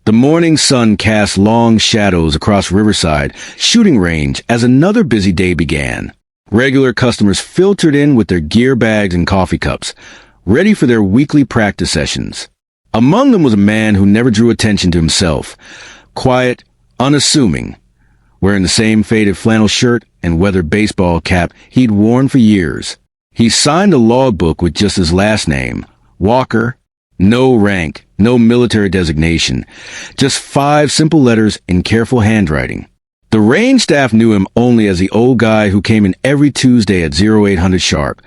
The morning sun cast long shadows across Riverside shooting range as another busy day began. Regular customers filtered in with their gear bags and coffee cups, ready for their weekly practice sessions. Among them was a man who never drew attention to himself, quiet, unassuming, wearing the same faded flannel shirt and weathered baseball cap he'd worn for years. He signed a logbook with just his last name, Walker. No rank, no military designation, just 5 simple letters in careful handwriting. The range staff knew him only as the old guy who came in every Tuesday at 0800 sharp,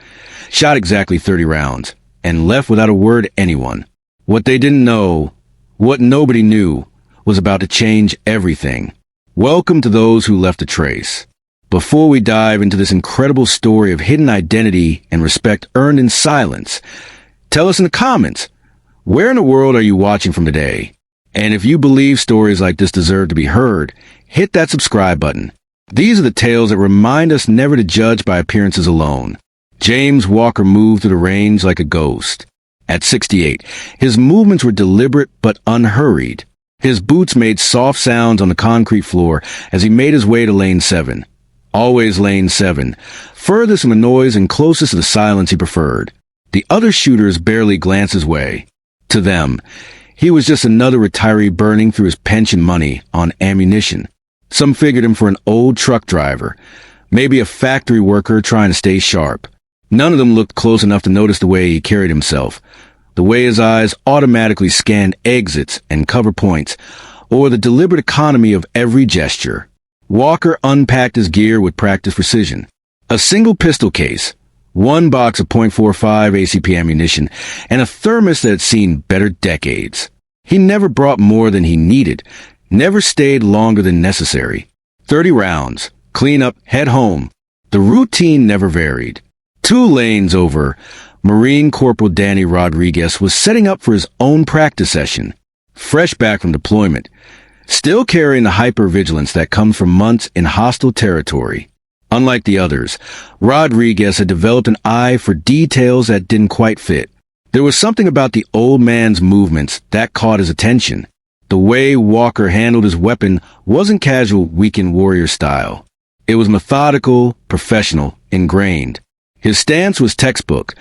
shot exactly 30 rounds, and left without a word to anyone. What they didn't know, what nobody knew, was about to change everything. Welcome to those who left a trace. Before we dive into this incredible story of hidden identity and respect earned in silence, tell us in the comments, where in the world are you watching from today? And if you believe stories like this deserve to be heard, hit that subscribe button. These are the tales that remind us never to judge by appearances alone. James Walker moved through the range like a ghost. At 68, his movements were deliberate but unhurried. His boots made soft sounds on the concrete floor as he made his way to lane 7. Always lane 7, furthest from the noise and closest to the silence he preferred. The other shooters barely glanced his way. To them, he was just another retiree burning through his pension money on ammunition. Some figured him for an old truck driver, maybe a factory worker trying to stay sharp. None of them looked close enough to notice the way he carried himself, the way his eyes automatically scanned exits and cover points, or the deliberate economy of every gesture. Walker unpacked his gear with practiced precision. A single pistol case, 1 box of .45 ACP ammunition, and a thermos that had seen better decades. He never brought more than he needed, never stayed longer than necessary. 30 rounds, clean up, head home. The routine never varied. 2 lanes over, Marine Corporal Danny Rodriguez was setting up for his own practice session. Fresh back from deployment, still carrying the hypervigilance that comes from months in hostile territory. Unlike the others, Rodriguez had developed an eye for details that didn't quite fit. There was something about the old man's movements that caught his attention. The way Walker handled his weapon wasn't casual weekend warrior style. It was methodical, professional, ingrained. His stance was textbook,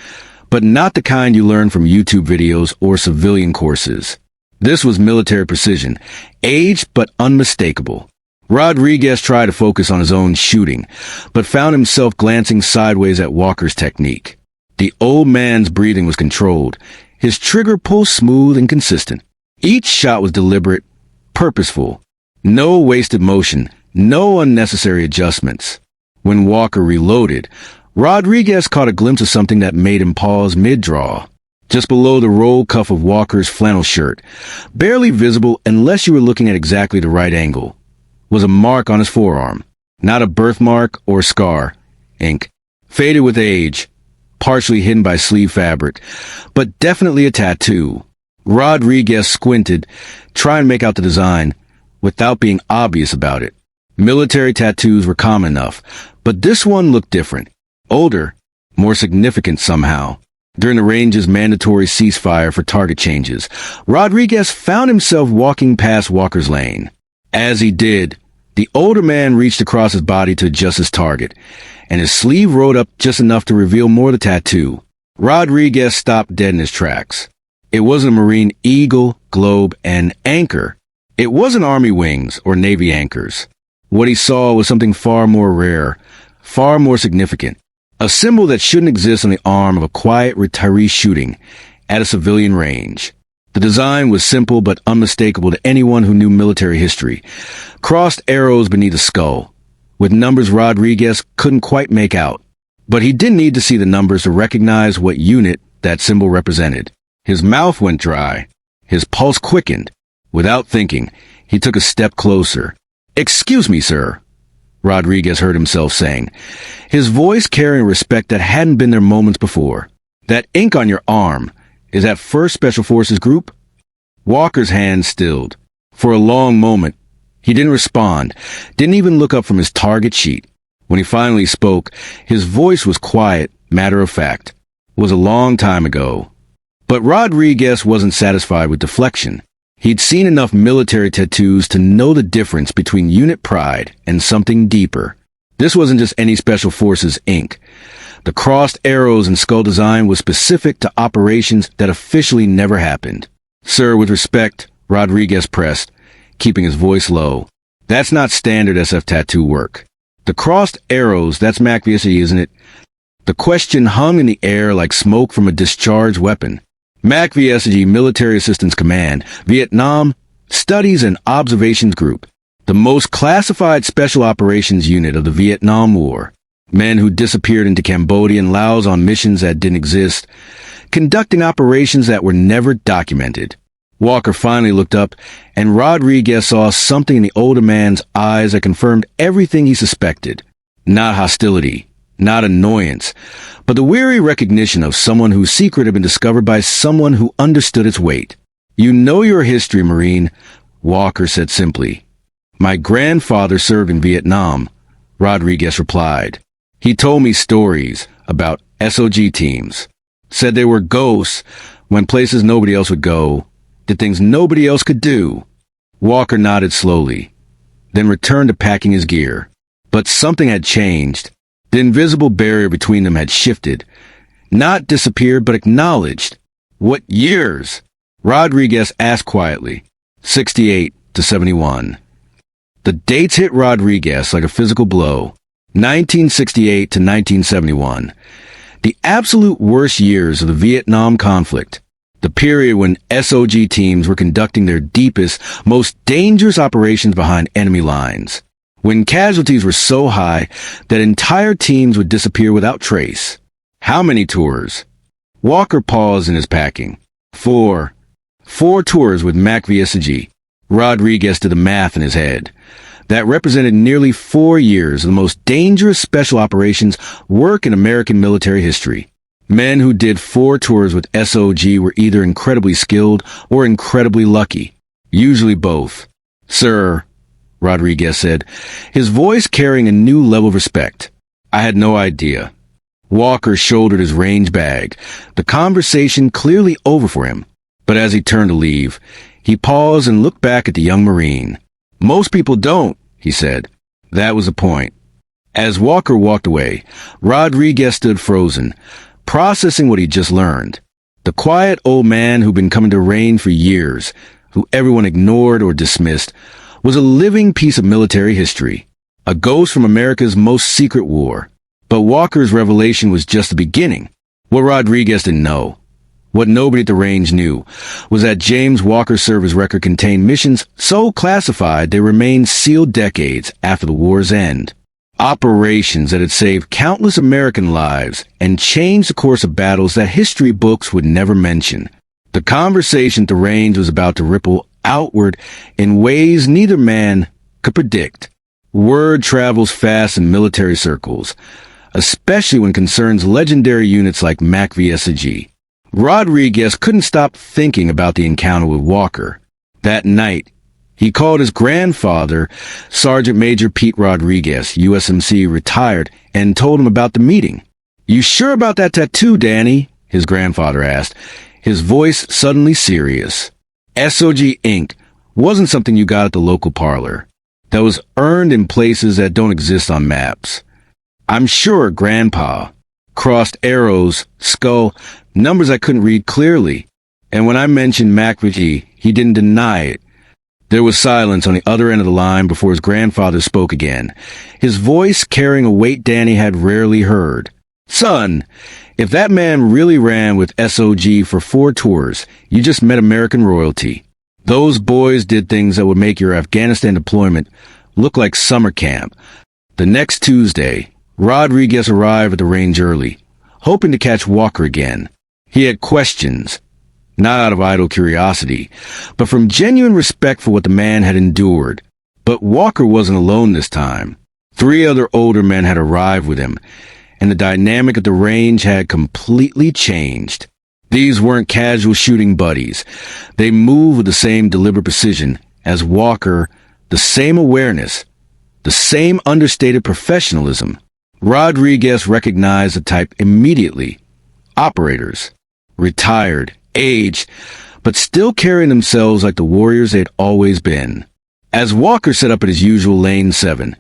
but not the kind you learn from YouTube videos or civilian courses. This was military precision, aged but unmistakable. Rodriguez tried to focus on his own shooting, but found himself glancing sideways at Walker's technique. The old man's breathing was controlled, his trigger pull smooth and consistent. Each shot was deliberate, purposeful. No wasted motion, no unnecessary adjustments. When Walker reloaded, Rodriguez caught a glimpse of something that made him pause mid-draw. Just below the roll cuff of Walker's flannel shirt, barely visible unless you were looking at exactly the right angle, was a mark on his forearm. Not a birthmark or scar. Ink. Faded with age. Partially hidden by sleeve fabric. But definitely a tattoo. Rodriguez squinted, trying to make out the design, without being obvious about it. Military tattoos were common enough, but this one looked different. Older. More significant somehow. During the range's mandatory ceasefire for target changes, Rodriguez found himself walking past Walker's lane. As he did, the older man reached across his body to adjust his target, and his sleeve rolled up just enough to reveal more of the tattoo. Rodriguez stopped dead in his tracks. It wasn't a Marine eagle, globe, and anchor. It wasn't Army wings or Navy anchors. What he saw was something far more rare, far more significant. A symbol that shouldn't exist on the arm of a quiet retiree shooting at a civilian range. The design was simple but unmistakable to anyone who knew military history. Crossed arrows beneath the skull, with numbers Rodriguez couldn't quite make out. But he didn't need to see the numbers to recognize what unit that symbol represented. His mouth went dry. His pulse quickened. Without thinking, he took a step closer. "Excuse me, sir," Rodriguez heard himself saying, his voice carrying respect that hadn't been there moments before. "That ink on your arm, is that 1st Special Forces Group?" Walker's hand stilled. For a long moment, he didn't respond, didn't even look up from his target sheet. When he finally spoke, his voice was quiet, matter of fact. It was a long time ago. But Rodriguez wasn't satisfied with deflection. He'd seen enough military tattoos to know the difference between unit pride and something deeper. This wasn't just any special forces ink. The crossed arrows and skull design was specific to operations that officially never happened. Sir, with respect, Rodriguez pressed, keeping his voice low. That's not standard SF tattoo work. The crossed arrows, that's MAC-V-SOG, isn't it? The question hung in the air like smoke from a discharged weapon. MAC-V-SOG Military Assistance Command, Vietnam, Studies and Observations Group, the most classified special operations unit of the Vietnam War. Men who disappeared into Cambodia and Laos on missions that didn't exist, conducting operations that were never documented. Walker finally looked up, and Rodriguez saw something in the older man's eyes that confirmed everything he suspected. Not hostility, not annoyance, but the weary recognition of someone whose secret had been discovered by someone who understood its weight. You know your history, Marine, Walker said simply. My grandfather served in Vietnam, Rodriguez replied. He told me stories about SOG teams. Said they were ghosts, went places nobody else would go, did things nobody else could do. Walker nodded slowly, then returned to packing his gear. But something had changed. The invisible barrier between them had shifted. Not disappeared, but acknowledged. What years? Rodriguez asked quietly. 68 to 71. The dates hit Rodriguez like a physical blow. 1968 to 1971. The absolute worst years of the Vietnam conflict. The period when SOG teams were conducting their deepest, most dangerous operations behind enemy lines. When casualties were so high that entire teams would disappear without trace. How many tours? Walker paused in his packing. 4. 4 tours with MAC-V-SOG. Rodriguez did the math in his head. That represented nearly 4 years of the most dangerous special operations work in American military history. Men who did 4 tours with SOG were either incredibly skilled or incredibly lucky. Usually both. Sir, Rodriguez said, his voice carrying a new level of respect. I had no idea. Walker shouldered his range bag, the conversation clearly over for him. But as he turned to leave, he paused and looked back at the young Marine. Most people don't, he said. That was the point. As Walker walked away, Rodriguez stood frozen, processing what he'd just learned. The quiet old man who'd been coming to reign for years, who everyone ignored or dismissed, was a living piece of military history, a ghost from America's most secret war. But Walker's revelation was just the beginning. What Rodriguez didn't know, what nobody at the range knew, was that James Walker's service record contained missions so classified they remained sealed decades after the war's end. Operations that had saved countless American lives and changed the course of battles that history books would never mention. The conversation at the range was about to ripple outward in ways neither man could predict. Word travels fast in military circles, especially when concerns legendary units like MAC-V-SOG. Rodriguez couldn't stop thinking about the encounter with Walker. That night, he called his grandfather, Sergeant Major Pete Rodriguez, USMC, retired, and told him about the meeting. You sure about that tattoo, Danny? His grandfather asked, his voice suddenly serious. SOG ink wasn't something you got at the local parlor. That was earned in places that don't exist on maps. I'm sure, Grandpa. Crossed arrows, skull, numbers I couldn't read clearly. And when I mentioned MAC-V-SOG, he didn't deny it. There was silence on the other end of the line before his grandfather spoke again, his voice carrying a weight Danny had rarely heard. Son, if that man really ran with SOG for 4 tours, you just met American royalty. Those boys did things that would make your Afghanistan deployment look like summer camp. The next Tuesday, Rodriguez arrived at the range early, hoping to catch Walker again. He had questions, not out of idle curiosity, but from genuine respect for what the man had endured. But Walker wasn't alone this time. 3 other older men had arrived with him, and the dynamic of the range had completely changed. These weren't casual shooting buddies. They moved with the same deliberate precision as Walker, the same awareness, the same understated professionalism. Rodriguez recognized the type immediately. Operators. Retired, aged, but still carrying themselves like the warriors they'd always been. As Walker set up at his usual Lane 7,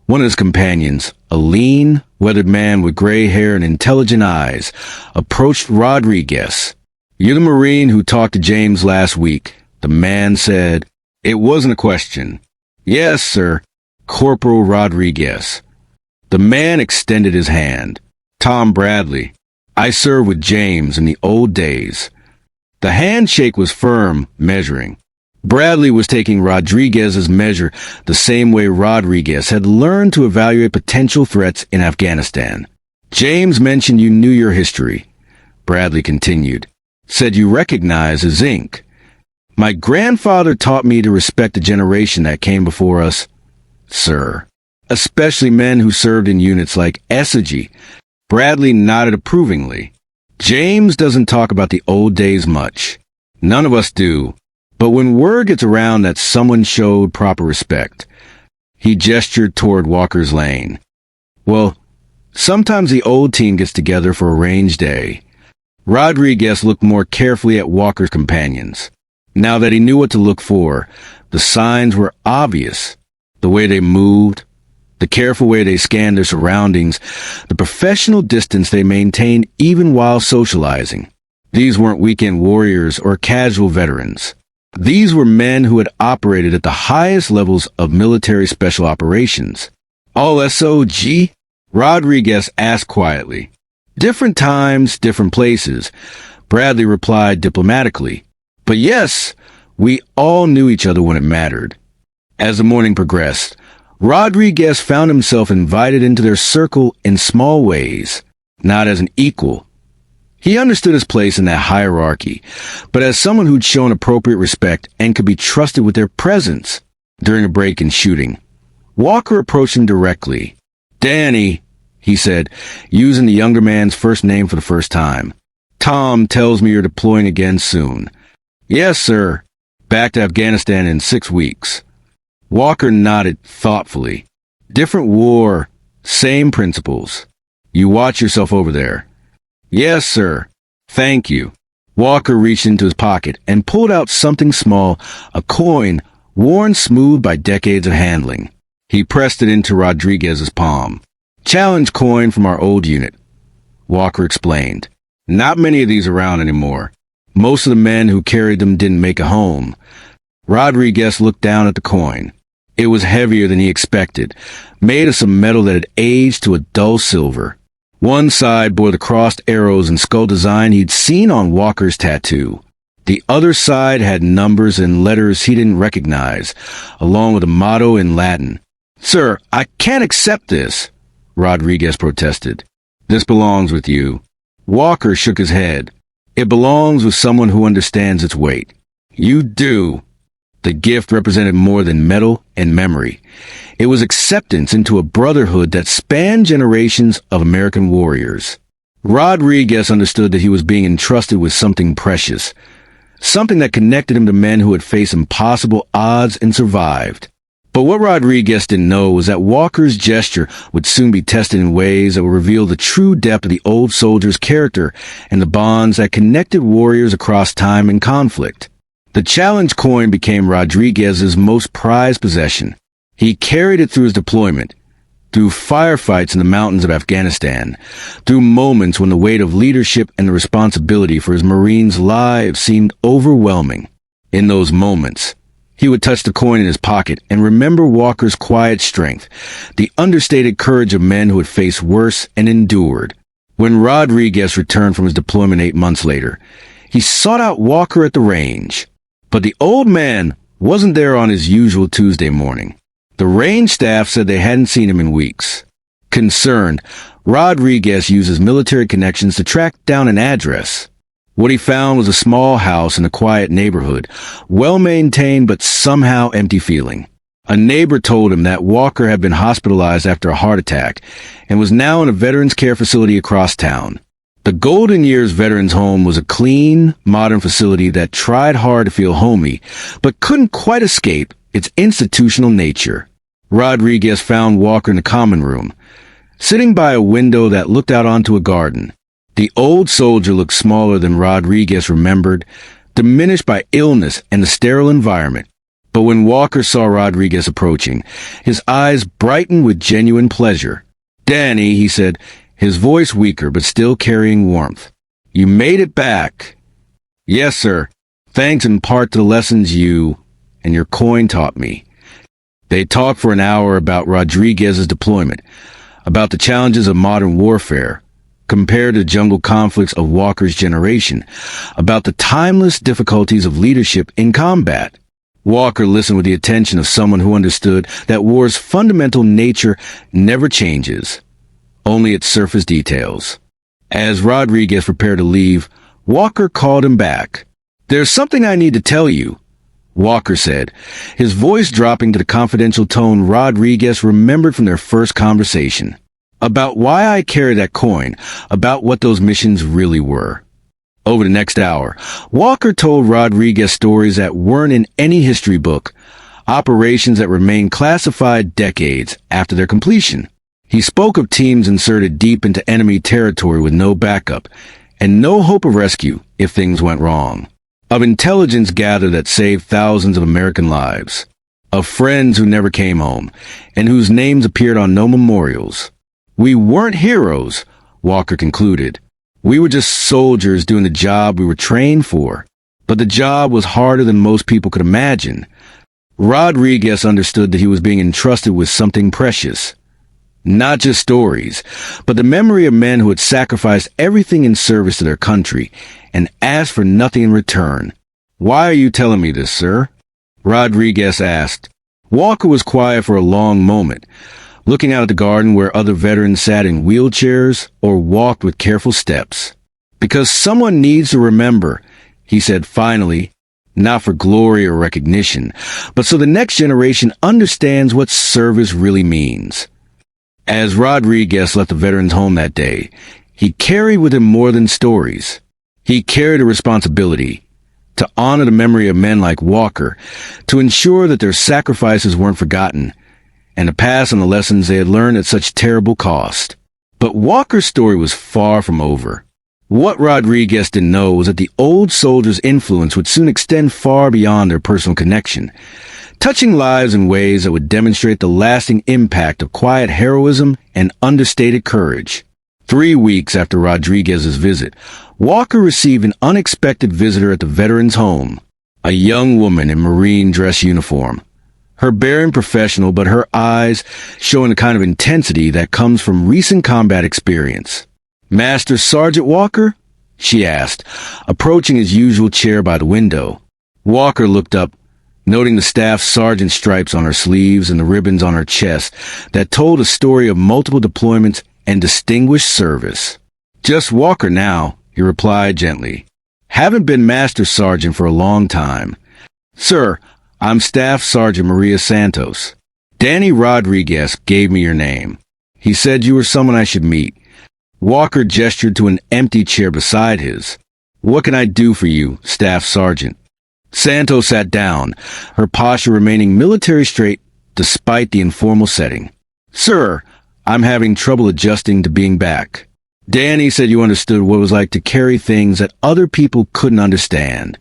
one of his companions, a lean, weathered man with gray hair and intelligent eyes, approached Rodriguez. "You're the Marine who talked to James last week," the man said. It wasn't a question. "Yes, sir, Corporal Rodriguez." The man extended his hand. "Tom Bradley. I served with James in the old days." The handshake was firm, measuring. Bradley was taking Rodriguez's measure the same way Rodriguez had learned to evaluate potential threats in Afghanistan. "James mentioned you knew your history," Bradley continued. "Said you recognize his ink. My grandfather taught me to respect the generation that came before us, sir. Especially men who served in units like SOG." Bradley nodded approvingly. "James doesn't talk about the old days much. None of us do. But when word gets around that someone showed proper respect," he gestured toward Walker's lane. "Well, sometimes the old team gets together for a range day." Rodriguez looked more carefully at Walker's companions. Now that he knew what to look for, the signs were obvious. The way they moved, the careful way they scanned their surroundings, the professional distance they maintained even while socializing. These weren't weekend warriors or casual veterans. These were men who had operated at the highest levels of military special operations. "All SOG?" Rodriguez asked quietly. "Different times, different places," Bradley replied diplomatically. "But yes, we all knew each other when it mattered." As the morning progressed, Rodriguez found himself invited into their circle in small ways, not as an equal. He understood his place in that hierarchy, but as someone who'd shown appropriate respect and could be trusted with their presence. During a break in shooting, Walker approached him directly. "Danny," he said, using the younger man's first name for the first time. "Tom tells me you're deploying again soon." "Yes, sir. Back to Afghanistan in 6 weeks." Walker nodded thoughtfully. "Different war, same principles. You watch yourself over there." "Yes, sir. Thank you." Walker reached into his pocket and pulled out something small, a coin worn smooth by decades of handling. He pressed it into Rodriguez's palm. "Challenge coin from our old unit," Walker explained. "Not many of these around anymore. Most of the men who carried them didn't make a home." Rodriguez looked down at the coin. It was heavier than he expected, made of some metal that had aged to a dull silver. One side bore the crossed arrows and skull design he'd seen on Walker's tattoo. The other side had numbers and letters he didn't recognize, along with a motto in Latin. "Sir, I can't accept this," Rodriguez protested. "This belongs with you." Walker shook his head. "It belongs with someone who understands its weight." "You do." The gift represented more than metal and memory. It was acceptance into a brotherhood that spanned generations of American warriors. Rodriguez understood that he was being entrusted with something precious, something that connected him to men who had faced impossible odds and survived. But what Rodriguez didn't know was that Walker's gesture would soon be tested in ways that would reveal the true depth of the old soldier's character and the bonds that connected warriors across time and conflict. The challenge coin became Rodriguez's most prized possession. He carried it through his deployment, through firefights in the mountains of Afghanistan, through moments when the weight of leadership and the responsibility for his Marines' lives seemed overwhelming. In those moments, he would touch the coin in his pocket and remember Walker's quiet strength, the understated courage of men who had faced worse and endured. When Rodriguez returned from his deployment 8 months later, he sought out Walker at the range. But the old man wasn't there on his usual Tuesday morning. The range staff said they hadn't seen him in weeks. Concerned, Rodriguez used his military connections to track down an address. What he found was a small house in a quiet neighborhood, well-maintained but somehow empty feeling. A neighbor told him that Walker had been hospitalized after a heart attack and was now in a veterans care facility across town. The Golden Years Veterans Home was a clean, modern facility that tried hard to feel homey, but couldn't quite escape its institutional nature. Rodriguez found Walker in the common room, sitting by a window that looked out onto a garden. The old soldier looked smaller than Rodriguez remembered, diminished by illness and the sterile environment. But when Walker saw Rodriguez approaching, his eyes brightened with genuine pleasure. "Danny," he said, his voice weaker but still carrying warmth. "You made it back." "Yes, sir. Thanks in part to the lessons you and your coin taught me." They talked for an hour about Rodriguez's deployment, about the challenges of modern warfare, compared to jungle conflicts of Walker's generation, about the timeless difficulties of leadership in combat. Walker listened with the attention of someone who understood that war's fundamental nature never changes, only its surface details. As Rodriguez prepared to leave, Walker called him back. "There's something I need to tell you," Walker said, his voice dropping to the confidential tone Rodriguez remembered from their first conversation. "About why I carry that coin, about what those missions really were." Over the next hour, Walker told Rodriguez stories that weren't in any history book, operations that remained classified decades after their completion. He spoke of teams inserted deep into enemy territory with no backup, and no hope of rescue if things went wrong. Of intelligence gathered that saved thousands of American lives. Of friends who never came home, and whose names appeared on no memorials. "We weren't heroes," Walker concluded. "We were just soldiers doing the job we were trained for. But the job was harder than most people could imagine." Rodriguez understood that he was being entrusted with something precious. Not just stories, but the memory of men who had sacrificed everything in service to their country and asked for nothing in return. "Why are you telling me this, sir?" Rodriguez asked. Walker was quiet for a long moment, looking out at the garden where other veterans sat in wheelchairs or walked with careful steps. "Because someone needs to remember," he said finally, "not for glory or recognition, but so the next generation understands what service really means." As Rodriguez left the veterans' home that day, he carried with him more than stories. He carried a responsibility to honor the memory of men like Walker, to ensure that their sacrifices weren't forgotten, and to pass on the lessons they had learned at such terrible cost. But Walker's story was far from over. What Rodriguez didn't know was that the old soldier's influence would soon extend far beyond their personal connection, touching lives in ways that would demonstrate the lasting impact of quiet heroism and understated courage. 3 weeks after Rodriguez's visit, Walker received an unexpected visitor at the veteran's home, a young woman in Marine dress uniform. Her bearing professional, but her eyes showing the kind of intensity that comes from recent combat experience. "Master Sergeant Walker?" she asked, approaching his usual chair by the window. Walker looked up, noting the staff sergeant stripes on her sleeves and the ribbons on her chest that told a story of multiple deployments and distinguished service. "Just Walker now," he replied gently. "Haven't been Master Sergeant for a long time." "Sir, I'm Staff Sergeant Maria Santos. Danny Rodriguez gave me your name. He said you were someone I should meet." Walker gestured to an empty chair beside his. "What can I do for you, Staff Sergeant?" Santos sat down, her posture remaining military straight despite the informal setting. "Sir, I'm having trouble adjusting to being back. Danny said you understood what it was like to carry things that other people couldn't understand."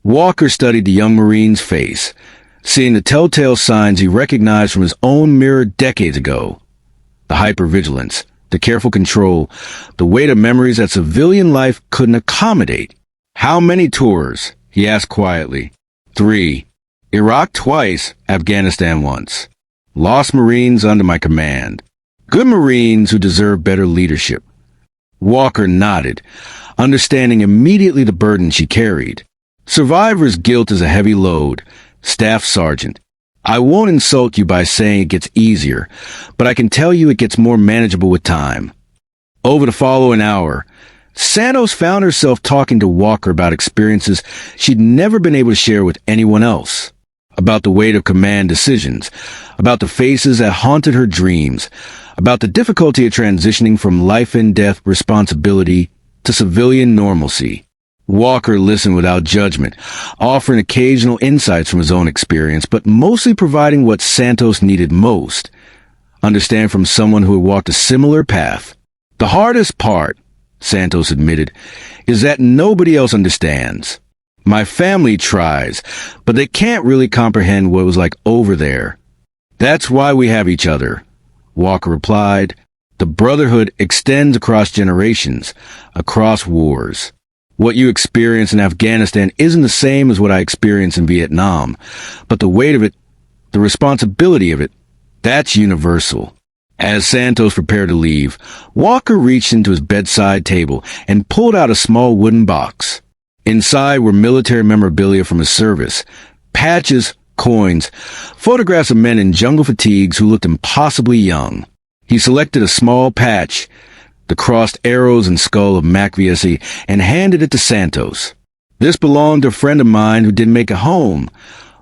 Walker studied the young Marine's face, seeing the telltale signs he recognized from his own mirror decades ago. The hypervigilance, the careful control, the weight of memories that civilian life couldn't accommodate. "How many tours?" he asked quietly. 3. Iraq twice, Afghanistan once. Lost Marines under my command. Good Marines who deserve better leadership. Walker nodded, understanding immediately the burden she carried. "Survivor's guilt is a heavy load, Staff Sergeant. I won't insult you by saying it gets easier, but I can tell you it gets more manageable with time." Over the following hour, Santos found herself talking to Walker about experiences she'd never been able to share with anyone else. About the weight of command decisions, about the faces that haunted her dreams, about the difficulty of transitioning from life and death responsibility to civilian normalcy. Walker listened without judgment, offering occasional insights from his own experience, but mostly providing what Santos needed most: understand from someone who had walked a similar path. "The hardest part," Santos admitted, "is that nobody else understands. My family tries, but they can't really comprehend what it was like over there. That's why we have each other, Walker replied. The Brotherhood extends across generations, across wars. What you experience in Afghanistan isn't the same as what I experienced in Vietnam, but the weight of it, the responsibility of it, that's universal. As Santos prepared to leave, Walker reached into his bedside table and pulled out a small wooden box. Inside were military memorabilia from his service, patches, coins, photographs of men in jungle fatigues who looked impossibly young. He selected a small patch, the crossed arrows and skull of MAC-V-SOG, and handed it to Santos. This belonged to a friend of mine who didn't make it home,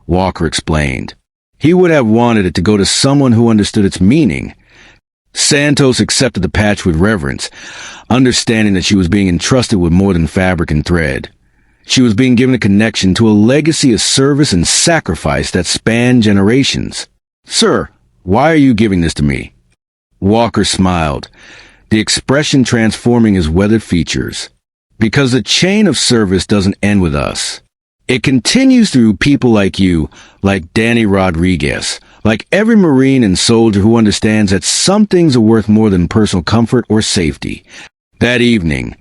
Walker explained. He would have wanted it to go to someone who understood its meaning. Santos accepted the patch with reverence, understanding that she was being entrusted with more than fabric and thread. She was being given a connection to a legacy of service and sacrifice that spanned generations. "Sir, why are you giving this to me?" Walker smiled, the expression transforming his weathered features. "Because the chain of service doesn't end with us. It continues through people like you, like Danny Rodriguez, like every Marine and soldier who understands that some things are worth more than personal comfort or safety." That evening,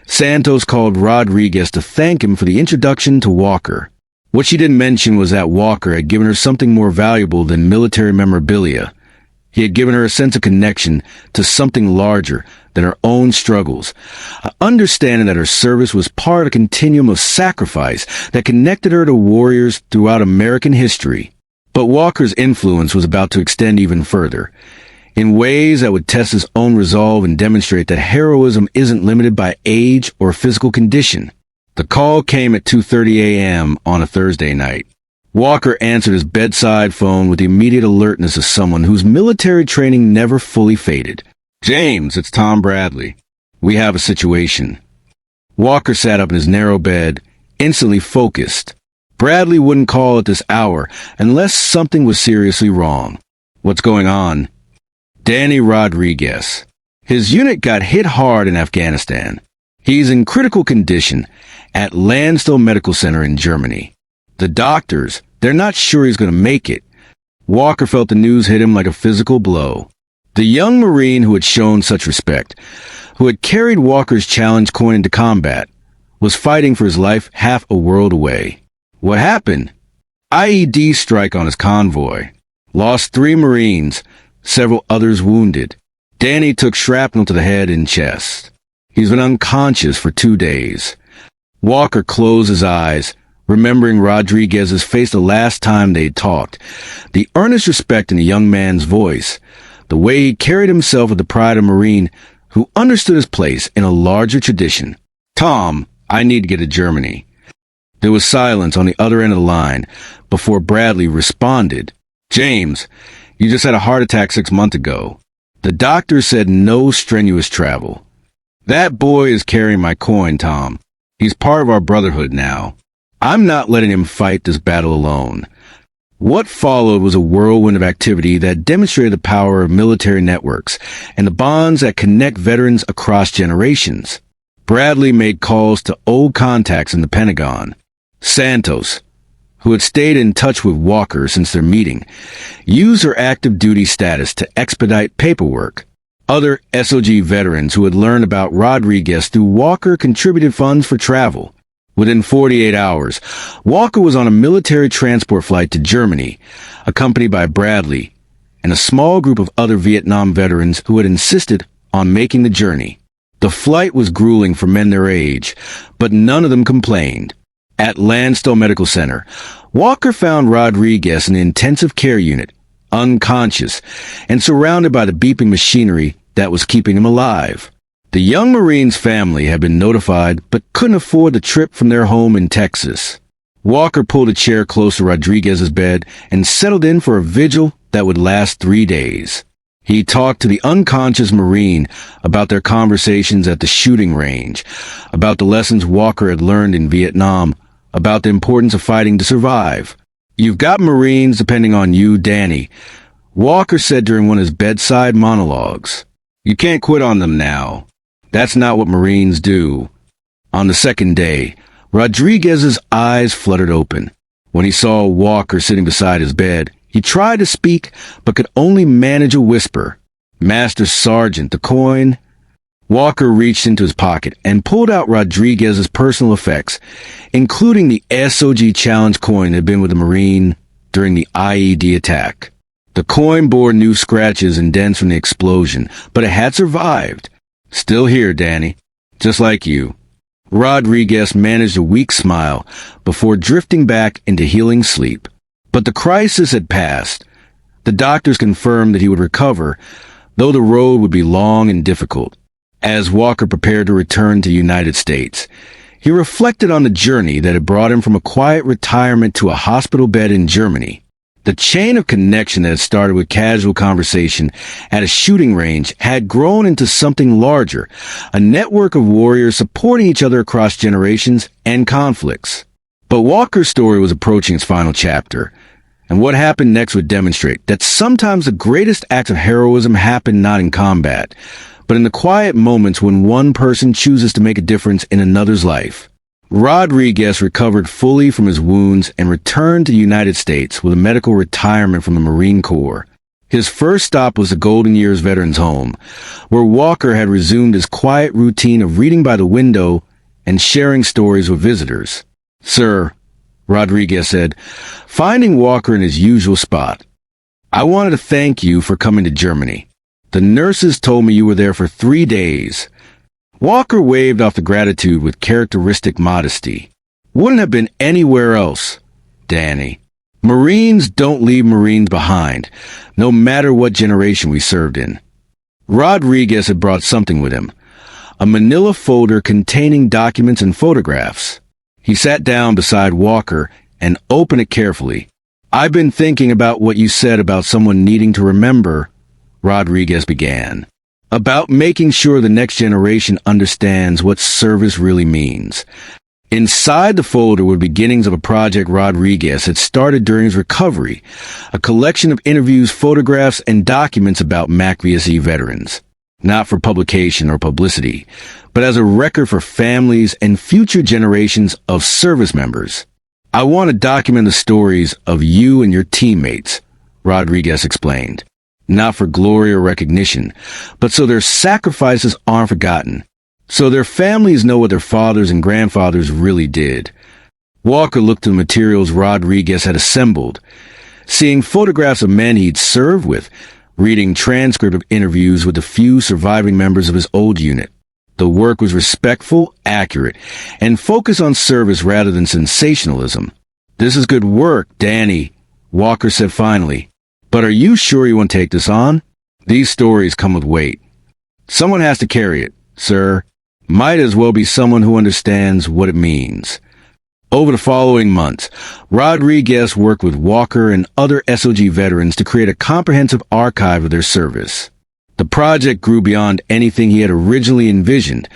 Santos called Rodriguez to thank him for the introduction to Walker. What she didn't mention was that Walker had given her something more valuable than military memorabilia. He had given her a sense of connection to something larger than her own struggles, an understanding that her service was part of a continuum of sacrifice that connected her to warriors throughout American history. But Walker's influence was about to extend even further, in ways that would test his own resolve and demonstrate that heroism isn't limited by age or physical condition. The call came at 2:30 a.m. on a Thursday night. Walker answered his bedside phone with the immediate alertness of someone whose military training never fully faded. "James, it's Tom Bradley. We have a situation." Walker sat up in his narrow bed, instantly focused. Bradley wouldn't call at this hour unless something was seriously wrong. "What's going on?" "Danny Rodriguez. His unit got hit hard in Afghanistan. He's in critical condition at Landstuhl Medical Center in Germany. The doctors, they're not sure he's going to make it." Walker felt the news hit him like a physical blow. The young Marine who had shown such respect, who had carried Walker's challenge coin into combat, was fighting for his life half a world away. "What happened?" "IED strike on his convoy. Lost 3 Marines, several others wounded. Danny took shrapnel to the head and chest. He's been unconscious for 2 days." Walker closed his eyes, remembering Rodriguez's face the last time they'd talked, the earnest respect in the young man's voice, the way he carried himself with the pride of a Marine who understood his place in a larger tradition. "Tom, I need to get to Germany." There was silence on the other end of the line before Bradley responded. "James, you just had a heart attack 6 months ago. The doctor said no strenuous travel." "That boy is carrying my coin, Tom. He's part of our Brotherhood now. I'm not letting him fight this battle alone." What followed was a whirlwind of activity that demonstrated the power of military networks and the bonds that connect veterans across generations. Bradley made calls to old contacts in the Pentagon. Santos, who had stayed in touch with Walker since their meeting, used her active duty status to expedite paperwork. Other SOG veterans who had learned about Rodriguez through Walker contributed funds for travel. Within 48 hours, Walker was on a military transport flight to Germany, accompanied by Bradley and a small group of other Vietnam veterans who had insisted on making the journey. The flight was grueling for men their age, but none of them complained. At Landstuhl Medical Center, Walker found Rodriguez in the intensive care unit, unconscious, and surrounded by the beeping machinery that was keeping him alive. The young Marine's family had been notified but couldn't afford the trip from their home in Texas. Walker pulled a chair close to Rodriguez's bed and settled in for a vigil that would last 3 days. He talked to the unconscious Marine about their conversations at the shooting range, about the lessons Walker had learned in Vietnam, about the importance of fighting to survive. "You've got Marines depending on you, Danny," Walker said during one of his bedside monologues. "You can't quit on them now. That's not what Marines do." On the second day, Rodriguez's eyes fluttered open. When he saw Walker sitting beside his bed, he tried to speak, but could only manage a whisper. "Master Sergeant, the coin." Walker reached into his pocket and pulled out Rodriguez's personal effects, including the SOG challenge coin that had been with the Marine during the IED attack. The coin bore new scratches and dents from the explosion, but it had survived. "Still here, Danny. Just like you." Rodriguez managed a weak smile before drifting back into healing sleep. But the crisis had passed. The doctors confirmed that he would recover, though the road would be long and difficult. As Walker prepared to return to the United States, he reflected on the journey that had brought him from a quiet retirement to a hospital bed in Germany. The chain of connection that had started with casual conversation at a shooting range had grown into something larger, a network of warriors supporting each other across generations and conflicts. But Walker's story was approaching its final chapter, and what happened next would demonstrate that sometimes the greatest acts of heroism happen not in combat, but in the quiet moments when one person chooses to make a difference in another's life. Rodriguez recovered fully from his wounds and returned to the United States with a medical retirement from the Marine Corps. His first stop was the Golden Years Veterans Home, where Walker had resumed his quiet routine of reading by the window and sharing stories with visitors. "Sir," Rodriguez said, finding Walker in his usual spot, "I wanted to thank you for coming to Germany. The nurses told me you were there for 3 days. Walker waved off the gratitude with characteristic modesty. "Wouldn't have been anywhere else, Danny. Marines don't leave Marines behind, no matter what generation we served in." Rodriguez had brought something with him, a manila folder containing documents and photographs. He sat down beside Walker and opened it carefully. "I've been thinking about what you said about someone needing to remember," Rodriguez began. "About making sure the next generation understands what service really means." Inside the folder were beginnings of a project Rodriguez had started during his recovery, a collection of interviews, photographs, and documents about MAC-V-SOG veterans, not for publication or publicity, but as a record for families and future generations of service members. "I want to document the stories of you and your teammates," Rodriguez explained. "Not for glory or recognition, but so their sacrifices aren't forgotten, so their families know what their fathers and grandfathers really did." Walker looked at the materials Rodriguez had assembled, seeing photographs of men he'd served with, reading transcript of interviews with the few surviving members of his old unit. The work was respectful, accurate, and focused on service rather than sensationalism. "This is good work, Danny," Walker said finally. "But are you sure you want to take this on? These stories come with weight. Someone has to carry it, sir. Might as well be someone who understands what it means." Over the following months, Rodriguez worked with Walker and other SOG veterans to create a comprehensive archive of their service. The project grew beyond anything he had originally envisioned,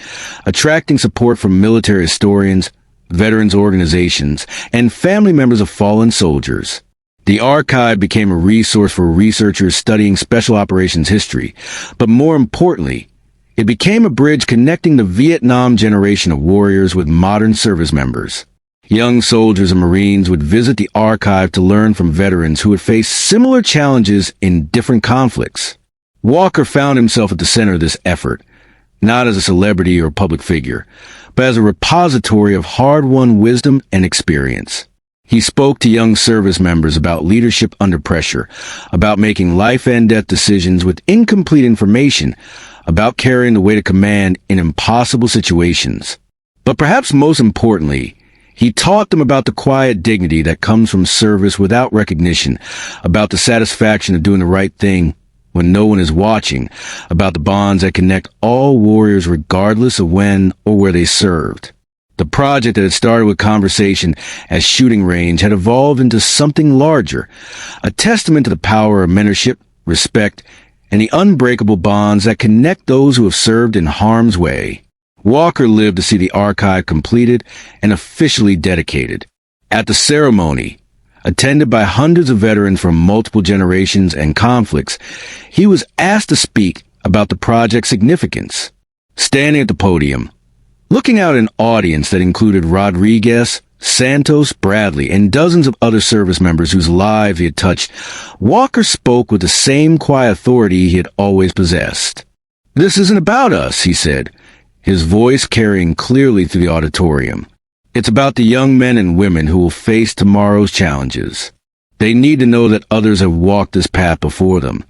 attracting support from military historians, veterans organizations, and family members of fallen soldiers. The archive became a resource for researchers studying special operations history, but more importantly, it became a bridge connecting the Vietnam generation of warriors with modern service members. Young soldiers and Marines would visit the archive to learn from veterans who had faced similar challenges in different conflicts. Walker found himself at the center of this effort, not as a celebrity or public figure, but as a repository of hard-won wisdom and experience. He spoke to young service members about leadership under pressure, about making life-and-death decisions with incomplete information, about carrying the weight of command in impossible situations. But perhaps most importantly, he taught them about the quiet dignity that comes from service without recognition, about the satisfaction of doing the right thing when no one is watching, about the bonds that connect all warriors regardless of when or where they served. The project that had started with conversation at shooting range had evolved into something larger, a testament to the power of mentorship, respect, and the unbreakable bonds that connect those who have served in harm's way. Walker lived to see the archive completed and officially dedicated. At the ceremony, attended by hundreds of veterans from multiple generations and conflicts, he was asked to speak about the project's significance. Standing at the podium, Looking out an audience that included Rodriguez, Santos, Bradley, and dozens of other service members whose lives he had touched, Walker spoke with the same quiet authority he had always possessed. "This isn't about us," he said, his voice carrying clearly through the auditorium. "It's about the young men and women who will face tomorrow's challenges. They need to know that others have walked this path before them,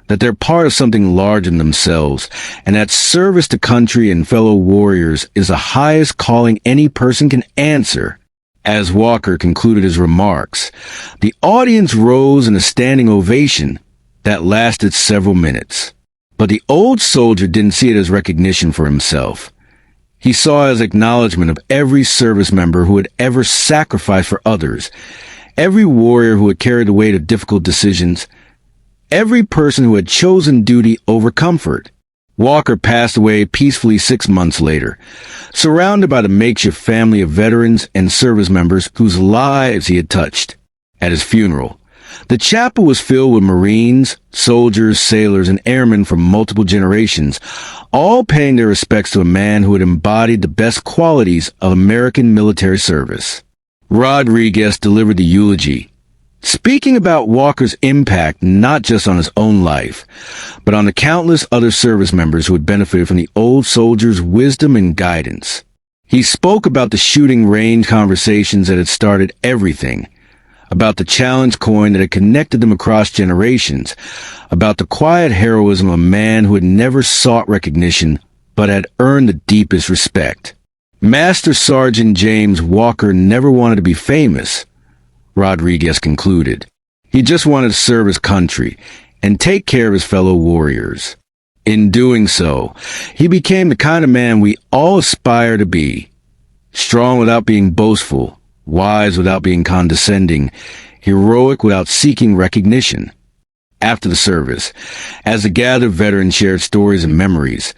that they're part of something larger than themselves, and that service to country and fellow warriors is the highest calling any person can answer." As Walker concluded his remarks, the audience rose in a standing ovation that lasted several minutes. But the old soldier didn't see it as recognition for himself. He saw it as acknowledgement of every service member who had ever sacrificed for others, every warrior who had carried the weight of difficult decisions, every person who had chosen duty over comfort. Walker passed away peacefully 6 months later, surrounded by the makeshift family of veterans and service members whose lives he had touched. At his funeral, the chapel was filled with Marines, soldiers, sailors, and airmen from multiple generations, all paying their respects to a man who had embodied the best qualities of American military service. Rodriguez delivered the eulogy, speaking about Walker's impact not just on his own life, but on the countless other service members who had benefited from the old soldier's wisdom and guidance. He spoke about the shooting range conversations that had started everything, about the challenge coin that had connected them across generations, about the quiet heroism of a man who had never sought recognition but had earned the deepest respect. Master Sergeant James Walker never wanted to be famous, Rodriguez concluded. He just wanted to serve his country and take care of his fellow warriors. In doing so, he became the kind of man we all aspire to be. Strong without being boastful, wise without being condescending, heroic without seeking recognition. After the service, as the gathered veterans shared stories and memories,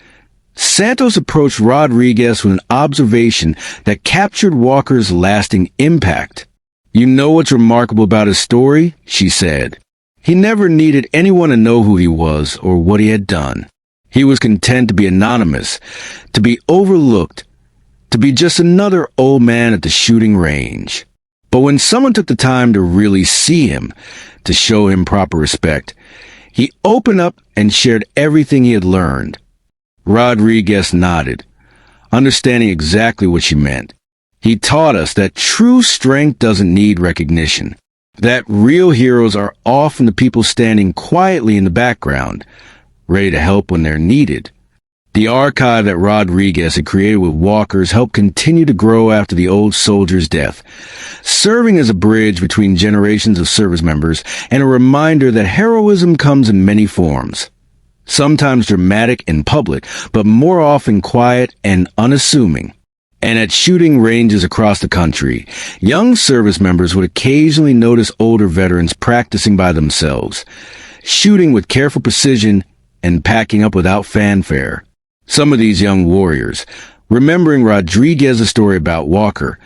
Santos approached Rodriguez with an observation that captured Walker's lasting impact. "You know what's remarkable about his story?" she said. "He never needed anyone to know who he was or what he had done. He was content to be anonymous, to be overlooked, to be just another old man at the shooting range. But when someone took the time to really see him, to show him proper respect, he opened up and shared everything he had learned." Rodriguez nodded, understanding exactly what she meant. He taught us that true strength doesn't need recognition, that real heroes are often the people standing quietly in the background, ready to help when they're needed. The archive that Rodriguez had created with Walker's helped continue to grow after the old soldier's death, serving as a bridge between generations of service members and a reminder that heroism comes in many forms. Sometimes dramatic and public, but more often quiet and unassuming. And at shooting ranges across the country, young service members would occasionally notice older veterans practicing by themselves, shooting with careful precision and packing up without fanfare. Some of these young warriors, remembering Rodriguez's story about Walker,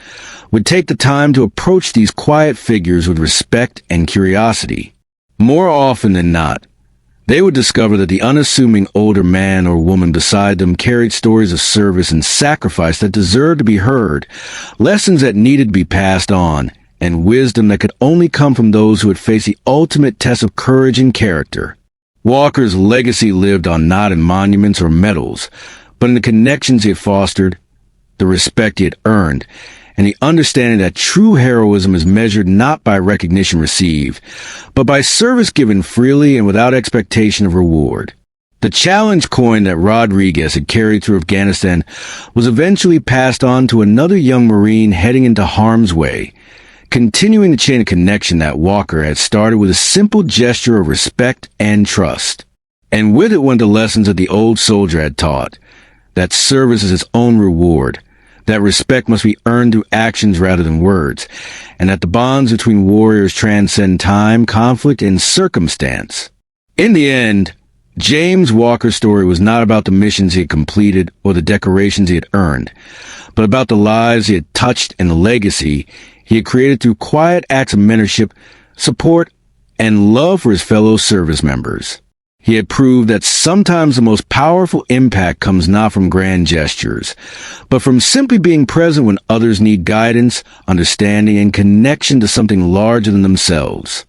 would take the time to approach these quiet figures with respect and curiosity. More often than not, they would discover that the unassuming older man or woman beside them carried stories of service and sacrifice that deserved to be heard, lessons that needed to be passed on, and wisdom that could only come from those who had faced the ultimate test of courage and character. Walker's legacy lived on not in monuments or medals, but in the connections he had fostered, the respect he had earned, and the understanding that true heroism is measured not by recognition received, but by service given freely and without expectation of reward. The challenge coin that Rodriguez had carried through Afghanistan was eventually passed on to another young Marine heading into harm's way, continuing the chain of connection that Walker had started with a simple gesture of respect and trust. And with it went the lessons that the old soldier had taught, that service is its own reward, that respect must be earned through actions rather than words, and that the bonds between warriors transcend time, conflict, and circumstance. In the end, James Walker's story was not about the missions he had completed or the decorations he had earned, but about the lives he had touched and the legacy he had created through quiet acts of mentorship, support, and love for his fellow service members. He had proved that sometimes the most powerful impact comes not from grand gestures, but from simply being present when others need guidance, understanding, and connection to something larger than themselves.